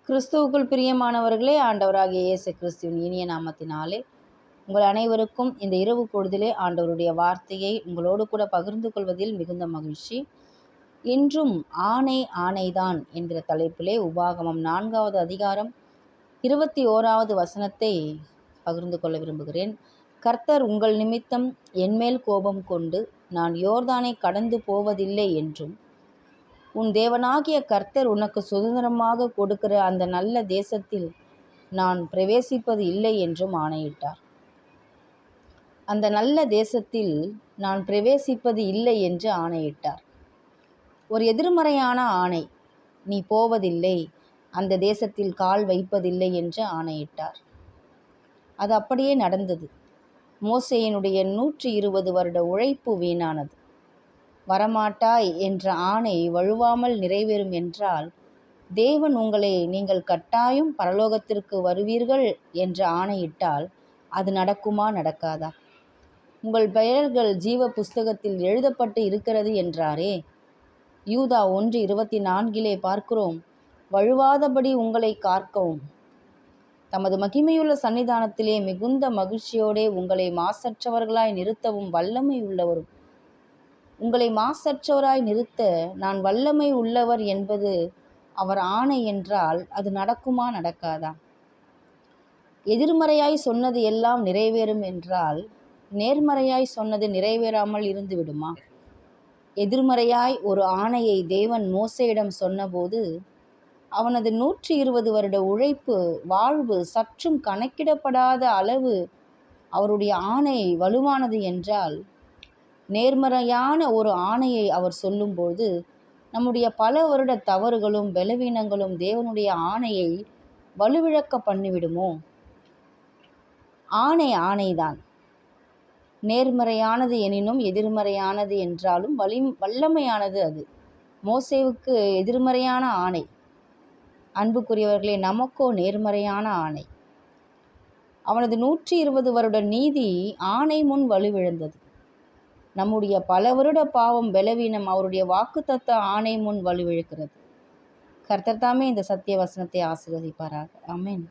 கிறிஸ்துவுக்குள் பிரியமானவர்களே, ஆண்டவராகிய இயேசு கிறிஸ்துவின் இனிய நாமத்தினாலே உங்கள் அனைவருக்கும் இந்த இரவு பொழுதிலே ஆண்டவருடைய வார்த்தையை உங்களோடு கூட பகிர்ந்து கொள்வதில் மிகுந்த மகிழ்ச்சி. இன்றும் ஆணை ஆணைதான் என்கிற தலைப்பிலே உபாகமம் 4வது அதிகாரம் 21வது வசனத்தை பகிர்ந்து கொள்ள விரும்புகிறேன். கர்த்தர் உங்கள் நிமித்தம் என்மேல் கோபம் கொண்டு நான் யோர்தானை கடந்து போவதில்லை என்றும், உன் தேவனாகிய கர்த்தர் உனக்கு சுதந்திரமாக கொடுக்கிற அந்த நல்ல தேசத்தில் நான் பிரவேசிப்பது இல்லை என்றும் ஆணையிட்டார். அந்த நல்ல தேசத்தில் நான் பிரவேசிப்பது இல்லை என்று ஆணையிட்டார். ஒரு எதிர்மறையான ஆணை, நீ போவதில்லை, அந்த தேசத்தில் கால் வைப்பதில்லை என்று ஆணையிட்டார். அது அப்படியே நடந்தது. மோசேயினுடைய 120 வருட உழைப்பு வீணானது. வரமாட்டாய் என்ற ஆணை வழுவாமல் நிறைவேறும் என்றால், தேவன் உங்களை நீங்கள் கட்டாயம் பரலோகத்திற்கு வருவீர்கள் என்று ஆணையிட்டால் அது நடக்குமா நடக்காதா? உங்கள் பெயர்கள் ஜீவ புஸ்தகத்தில் எழுதப்பட்டு இருக்கிறது என்றாரே. யூதா 1:24 பார்க்கிறோம், வழுவாதபடி உங்களை காக்கவும் தமது மகிமையுள்ள சன்னிதானத்திலே மிகுந்த மகிழ்ச்சியோடே உங்களை மாசற்றவர்களாய் நிறுத்தவும் வல்லமை உள்ளவரும். உங்களை மாசற்றவராய் நிறுத்த நான் வல்லமை உள்ளவர் என்பது அவர் ஆணை என்றால் அது நடக்குமா நடக்காதா? எதிர்மறையாய் சொன்னது எல்லாம் நிறைவேறும் என்றால் நேர்மறையாய் சொன்னது நிறைவேறாமல் இருந்து விடுமா? எதிர்மறையாய் ஒரு ஆணையை தேவன் மோசேயிடம் சொன்னபோது அவனது 120 வருட உழைப்பு வாழ்வு சற்றும் கணக்கிடப்படாத அளவு அவருடைய ஆணை வலுவானது என்றால், நேர்மறையான ஒரு ஆணையை அவர் சொல்லும்போது நம்முடைய பல வருட தவறுகளும் பலவீனங்களும் தேவனுடைய ஆணையை வலுவிழக்க பண்ணிவிடுமோ? ஆணை ஆணைதான், நேர்மறையானது எனினும் எதிர்மறையானது என்றாலும் வல்லமையானது. அது மோசேவுக்கு எதிர்மறையான ஆணை. அன்புக்குரியவர்களே, நமக்கோ நேர்மறையான ஆணை. அவனது 120 வருட நீதி ஆணை முன் வலுவிழந்தது. நம்முடைய பல வருட பாவம் பலவீனம் அவருடைய வாக்குத்தத்த ஆணை முன் வலுவிழக்கிறது. கர்த்தர் தாமே இந்த சத்திய வசனத்தை ஆசீர்வதிப்பாராக. ஆமென்.